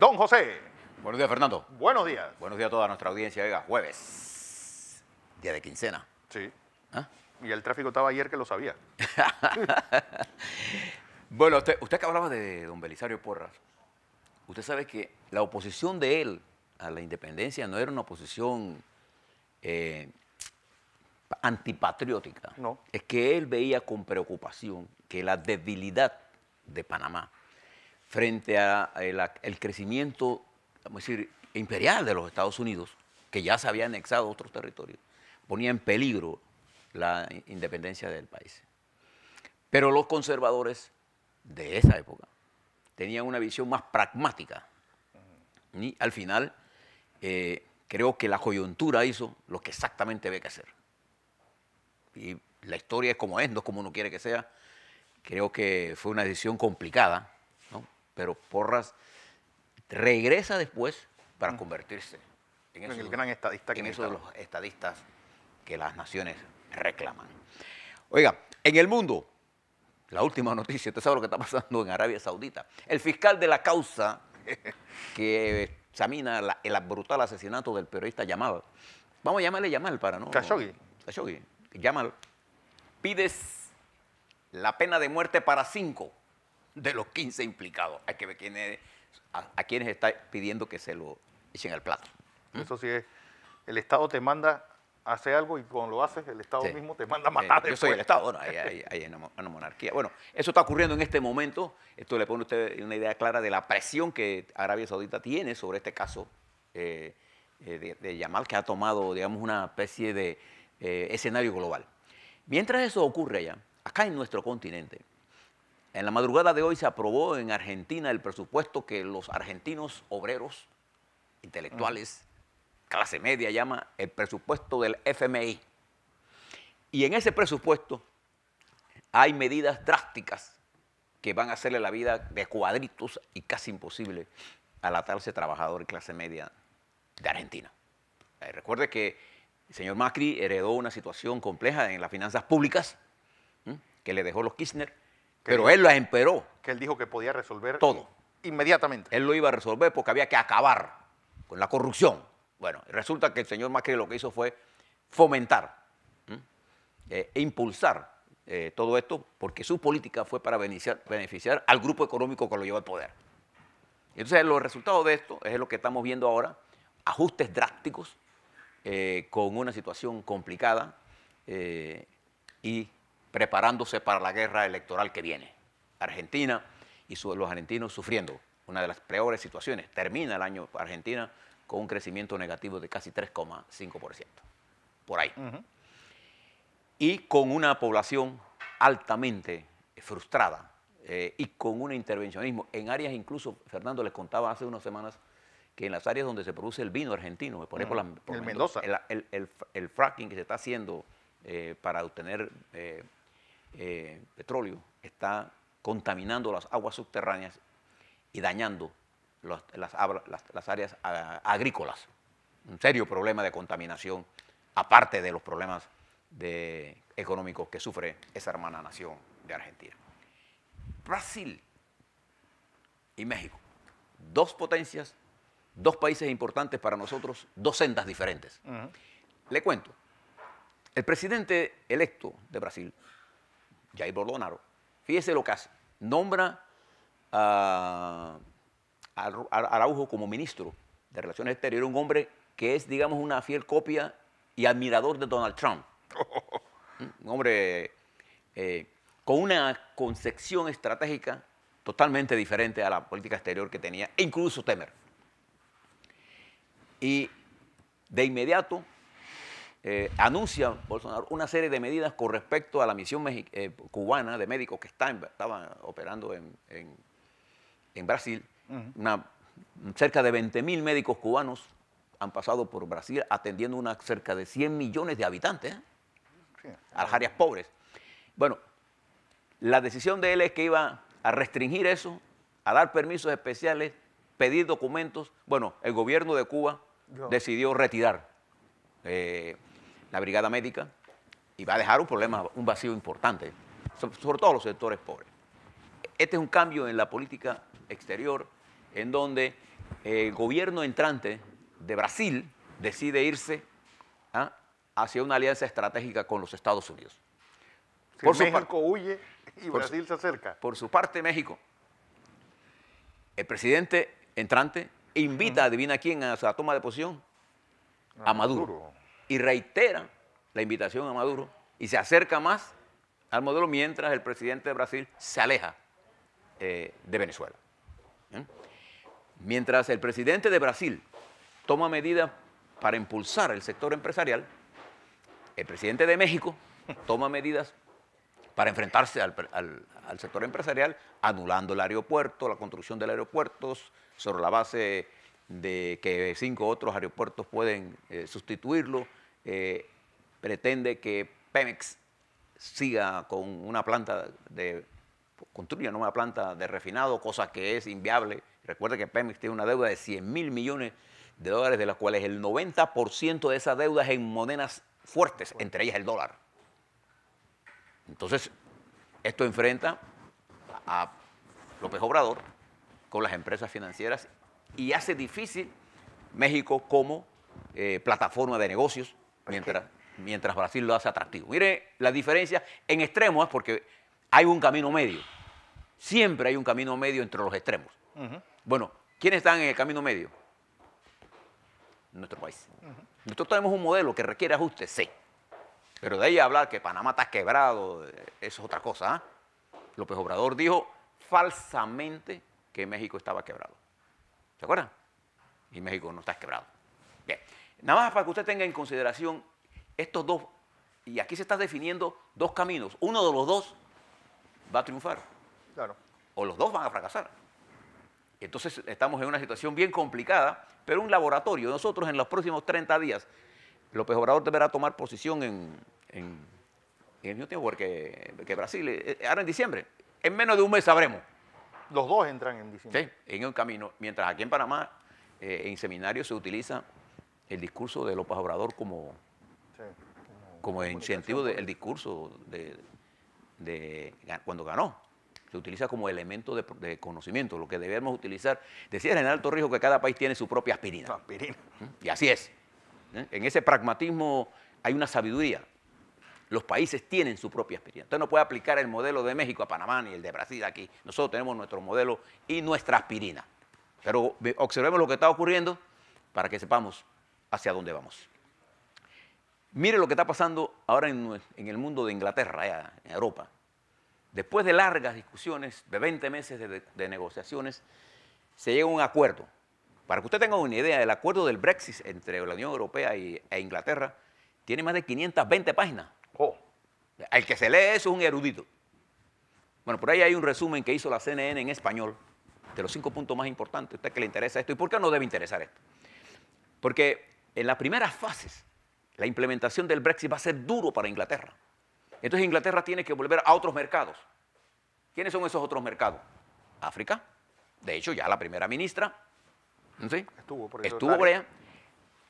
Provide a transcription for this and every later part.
Don José. Buenos días, Fernando. Buenos días. Buenos días a toda nuestra audiencia. Oiga, jueves, día de quincena. Sí. ¿Ah? Y el tráfico estaba ayer que lo sabía. Bueno, usted que hablaba de don Belisario Porras, usted sabe que la oposición de él a la independencia no era una oposición antipatriótica. No. Es que él veía con preocupación que la debilidad de Panamá frente a el crecimiento, vamos a decir, imperial de los Estados Unidos, que ya se había anexado a otros territorios, ponía en peligro la independencia del país. Pero los conservadores de esa época tenían una visión más pragmática. Y al final, creo que la coyuntura hizo lo que exactamente había que hacer. Y la historia es como es, no es como uno quiere que sea. Creo que fue una decisión complicada, ¿no? Pero Porras regresa después para convertirse en el gran estadista que esos de los estadistas que las naciones reclaman. Oiga, en el mundo, la última noticia, usted sabe lo que está pasando en Arabia Saudita. El fiscal de la causa que examina el brutal asesinato del periodista Yamal, vamos a llamarle Yamal para no... Khashoggi. Yamal, pide la pena de muerte para 5 de los 15 implicados. Hay que ver a quienes está pidiendo que se lo echen al plato. Eso sí es. El Estado te manda a hacer algo y cuando lo haces, el Estado mismo te manda a matar después. Yo soy el Estado, bueno, hay una monarquía. Bueno, eso está ocurriendo en este momento. Esto le pone a usted una idea clara de la presión que Arabia Saudita tiene sobre este caso de Yamal, que ha tomado, digamos, una especie de escenario global. Mientras eso ocurre allá, acá en nuestro continente, en la madrugada de hoy se aprobó en Argentina el presupuesto que los argentinos obreros, intelectuales, clase media, llama el presupuesto del FMI. Y en ese presupuesto hay medidas drásticas que van a hacerle la vida de cuadritos y casi imposible a la clase trabajadora y clase media de Argentina. Recuerde que el señor Macri heredó una situación compleja en las finanzas públicas que le dejó los Kirchner, pero él la empeoró. Que él dijo que podía resolver todo inmediatamente. Él lo iba a resolver porque había que acabar con la corrupción. Bueno, resulta que el señor Macri lo que hizo fue fomentar e impulsar todo esto porque su política fue para beneficiar al grupo económico que lo lleva al poder. Entonces, los resultados de esto es lo que estamos viendo ahora, ajustes drásticos con una situación complicada y preparándose para la guerra electoral que viene. Argentina y los argentinos sufriendo una de las peores situaciones. Termina el año Argentina con un crecimiento negativo de casi 3,5%, por ahí. Y con una población altamente frustrada y con un intervencionismo en áreas incluso, Fernando les contaba hace unas semanas, que en las áreas donde se produce el vino argentino, por ejemplo, el Mendoza, el fracking que se está haciendo para obtener petróleo, está contaminando las aguas subterráneas y dañando las áreas agrícolas. Un serio problema de contaminación, aparte de los problemas económicos que sufre esa hermana nación de Argentina. Brasil y México, dos potencias, dos países importantes para nosotros, dos sendas diferentes. Le cuento, el presidente electo de Brasil, Jair Bolsonaro, fíjese lo que hace, nombra a Araujo como ministro de Relaciones Exteriores, un hombre que es, digamos, una fiel copia y admirador de Donald Trump. Un hombre con una concepción estratégica totalmente diferente a la política exterior que tenía, incluso Temer. Y de inmediato anuncia Bolsonaro una serie de medidas con respecto a la misión cubana de médicos que estaban operando en Brasil. Cerca de 20.000 médicos cubanos han pasado por Brasil atendiendo cerca de 100 millones de habitantes a las áreas pobres. Bueno, la decisión de él es que iba a restringir eso, a dar permisos especiales, pedir documentos. Bueno, el gobierno de Cuba decidió retirar la brigada médica y va a dejar un vacío importante, sobre todo los sectores pobres. Este es un cambio en la política exterior en donde el gobierno entrante de Brasil decide irse hacia una alianza estratégica con los Estados Unidos. Si México huye y Brasil se acerca. Por su parte, México, el presidente entrante invita, adivina quién, a la toma de posición, a Maduro. Y reitera la invitación a Maduro y se acerca más al modelo mientras el presidente de Brasil se aleja de Venezuela. Mientras el presidente de Brasil toma medidas para impulsar el sector empresarial, el presidente de México toma medidas para enfrentarse al sector empresarial, anulando el aeropuerto, la construcción del aeropuerto, sobre la base de que 5 otros aeropuertos pueden sustituirlo. Pretende que Pemex siga con una planta construya una planta de refinado, cosa que es inviable. Recuerde que Pemex tiene una deuda de 100.000 millones de dólares, de las cuales el 90% de esa deuda es en monedas fuertes, entre ellas el dólar. Entonces, esto enfrenta a López Obrador con las empresas financieras y hace difícil México como plataforma de negocios, mientras Brasil lo hace atractivo. Mire la diferencia en extremos, porque hay un camino medio. Siempre hay un camino medio entre los extremos. Bueno, ¿quiénes están en el camino medio? Nuestro país. Nosotros tenemos un modelo que requiere ajustes, sí. Pero de ahí a hablar que Panamá está quebrado, eso es otra cosa. López Obrador dijo falsamente que México estaba quebrado. ¿Se acuerdan? Y México no está quebrado. Bien, nada más para que usted tenga en consideración estos dos, y aquí se están definiendo dos caminos. Uno de los dos va a triunfar. Claro. O los dos van a fracasar. Entonces estamos en una situación bien complicada, pero un laboratorio. Nosotros en los próximos 30 días, López Obrador deberá tomar posición en el mismo tiempo que Brasil. Ahora en diciembre, en menos de un mes sabremos. Los dos entran en diciembre. Sí, en un camino. Mientras aquí en Panamá, en seminarios se utiliza el discurso de López Obrador como incentivo del discurso de cuando ganó. Se utiliza como elemento de conocimiento, lo que debemos utilizar. Decía el general Torrijos que cada país tiene su propia aspirina. Y así es. En ese pragmatismo hay una sabiduría. Los países tienen su propia aspirina. Usted no puede aplicar el modelo de México a Panamá ni el de Brasil aquí. Nosotros tenemos nuestro modelo y nuestra aspirina. Pero observemos lo que está ocurriendo para que sepamos hacia dónde vamos. Mire lo que está pasando ahora en el mundo de Inglaterra, allá en Europa. Después de largas discusiones, de 20 meses de negociaciones, se llega a un acuerdo. Para que usted tenga una idea, el acuerdo del Brexit entre la Unión Europea e Inglaterra tiene más de 520 páginas. El que se lee eso es un erudito. Bueno, por ahí hay un resumen que hizo la CNN en español de los 5 puntos más importantes. ¿A usted que le interesa esto? ¿Y por qué no debe interesar esto? Porque en las primeras fases, la implementación del Brexit va a ser duro para Inglaterra. Entonces Inglaterra tiene que volver a otros mercados. ¿Quiénes son esos otros mercados? África. De hecho, ya la primera ministra ¿sí? estuvo por allá.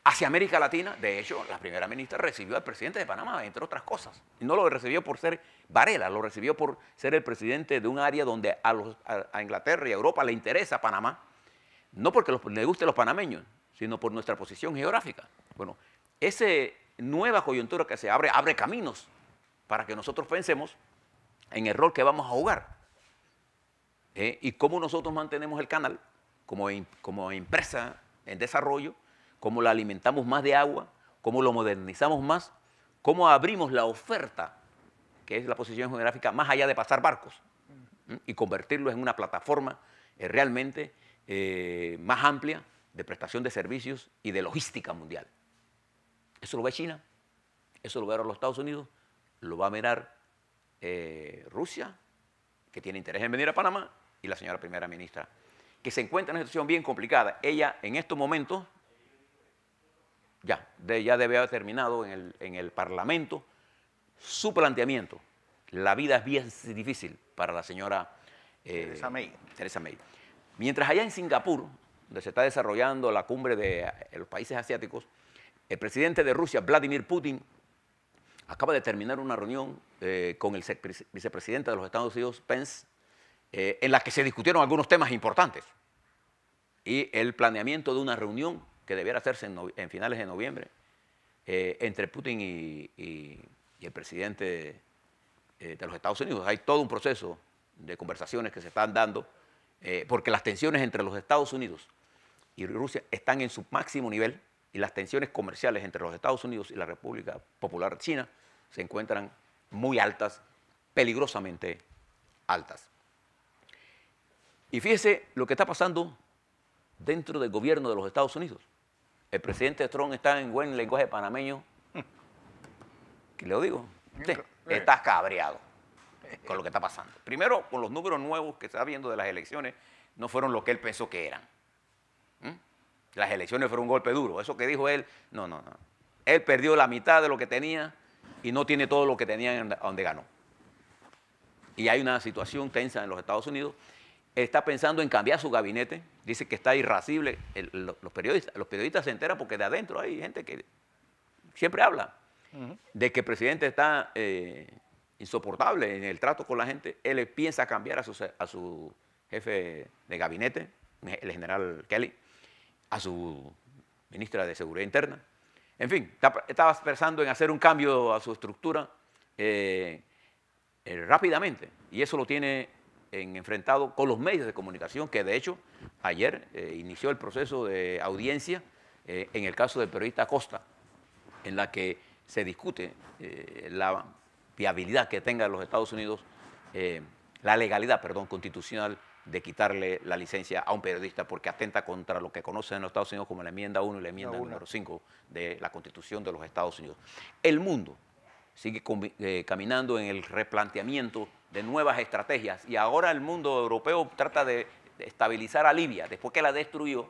Hacia América Latina, de hecho, la primera ministra recibió al presidente de Panamá, entre otras cosas. Y no lo recibió por ser Varela, lo recibió por ser el presidente de un área donde a Inglaterra y a Europa le interesa Panamá, no porque le gusten los panameños, sino por nuestra posición geográfica. Bueno, esa nueva coyuntura que se abre caminos para que nosotros pensemos en el rol que vamos a jugar y cómo nosotros mantenemos el canal como empresa en desarrollo, cómo la alimentamos más de agua, cómo lo modernizamos más, cómo abrimos la oferta, que es la posición geográfica, más allá de pasar barcos, y convertirlo en una plataforma realmente más amplia de prestación de servicios y de logística mundial. Eso lo ve China, eso lo ve ahora los Estados Unidos, lo va a mirar Rusia, que tiene interés en venir a Panamá, y la señora primera ministra, que se encuentra en una situación bien complicada. Ella, en estos momentos, ya debe haber terminado en el Parlamento su planteamiento. La vida es bien difícil para la señora Theresa May. Mientras allá en Singapur, donde se está desarrollando la cumbre de los países asiáticos, el presidente de Rusia, Vladimir Putin, acaba de terminar una reunión con el vicepresidente de los Estados Unidos, Pence, en la que se discutieron algunos temas importantes. y el planeamiento de una reunión que debiera hacerse en finales de noviembre entre Putin y el presidente de los Estados Unidos. Hay todo un proceso de conversaciones que se están dando porque las tensiones entre los Estados Unidos y Rusia están en su máximo nivel y las tensiones comerciales entre los Estados Unidos y la República Popular China se encuentran muy altas, peligrosamente altas. Y fíjese lo que está pasando dentro del gobierno de los Estados Unidos. El presidente Trump está en buen lenguaje panameño, que le digo, usted está cabreado con lo que está pasando. Primero, con los números nuevos que está viendo de las elecciones, no fueron lo que él pensó que eran. Las elecciones fueron un golpe duro. Eso que dijo él, no. Él perdió la mitad de lo que tenía y no tiene todo lo que tenía donde ganó. Y hay una situación tensa en los Estados Unidos. Está pensando en cambiar su gabinete. Dice que está irascible. Los periodistas se enteran porque de adentro hay gente que siempre habla de que el presidente está insoportable en el trato con la gente. Él piensa cambiar a su jefe de gabinete, el general Kelly, a su ministra de Seguridad Interna. En fin, estaba pensando en hacer un cambio a su estructura rápidamente. Y eso lo tiene enfrentado con los medios de comunicación, que de hecho ayer inició el proceso de audiencia en el caso del periodista Acosta, en la que se discute la viabilidad que tenga los Estados Unidos, la legalidad, constitucional de quitarle la licencia a un periodista porque atenta contra lo que conocen en los Estados Unidos como la enmienda 1 y la enmienda número 5 de la Constitución de los Estados Unidos. El mundo sigue caminando en el replanteamiento de nuevas estrategias y ahora el mundo europeo trata de estabilizar a Libia, después que la destruyó,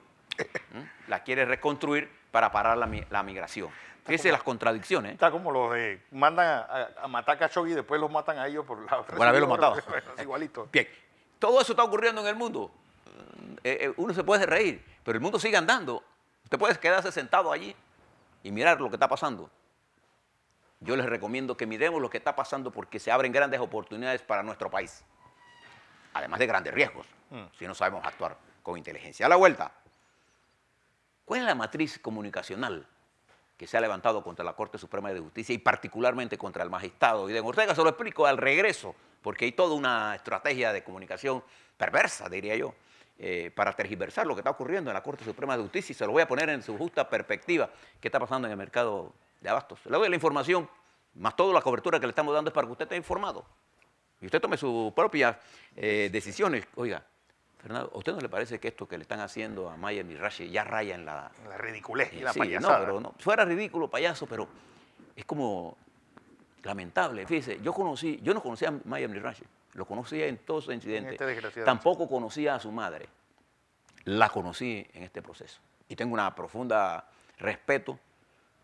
la quiere reconstruir para parar la migración. Fíjense las contradicciones. Está como los de mandan a matar a Khashoggi y después los matan a ellos por la... Por haberlos matado. Igualito. Bien, todo eso está ocurriendo en el mundo. Uno se puede reír, pero el mundo sigue andando. Usted puede quedarse sentado allí y mirar lo que está pasando. Yo les recomiendo que miremos lo que está pasando porque se abren grandes oportunidades para nuestro país. Además de grandes riesgos, si no sabemos actuar con inteligencia. A la vuelta, ¿cuál es la matriz comunicacional que se ha levantado contra la Corte Suprema de Justicia y particularmente contra el magistrado Guiden Ortega? Se lo explico al regreso, porque hay toda una estrategia de comunicación perversa, diría yo, para tergiversar lo que está ocurriendo en la Corte Suprema de Justicia y se lo voy a poner en su justa perspectiva. ¿Qué está pasando en el mercado de abastos? Le doy la información, más toda la cobertura que le estamos dando es para que usted esté informado y usted tome sus propias decisiones. Oiga, Fernando, ¿a usted no le parece que esto que le están haciendo a Maya Mirashi ya raya en la ridiculez y la sí, payasada? No, pero no, fuera ridículo, payaso, pero es como lamentable. Fíjese, yo no conocía a Maya Mirashi, lo conocía en todo su incidente. Tampoco conocía a su madre, la conocí en este proceso. Y tengo una profunda respeto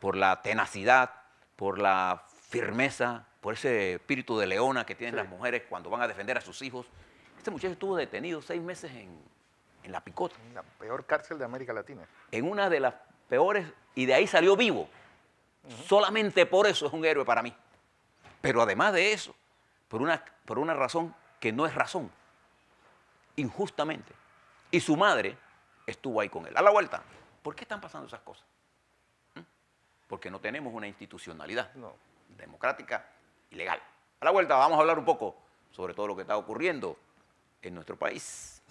por la tenacidad, por la firmeza, por ese espíritu de leona que tienen las mujeres cuando van a defender a sus hijos. Este muchacho estuvo detenido 6 meses en La Picota. En la peor cárcel de América Latina. En una de las peores, y de ahí salió vivo. Solamente por eso es un héroe para mí. Pero además de eso, por una razón que no es razón, injustamente. Y su madre estuvo ahí con él. A la vuelta, ¿por qué están pasando esas cosas? Porque no tenemos una institucionalidad democrática y legal. A la vuelta vamos a hablar un poco sobre todo lo que está ocurriendo en nuestro país.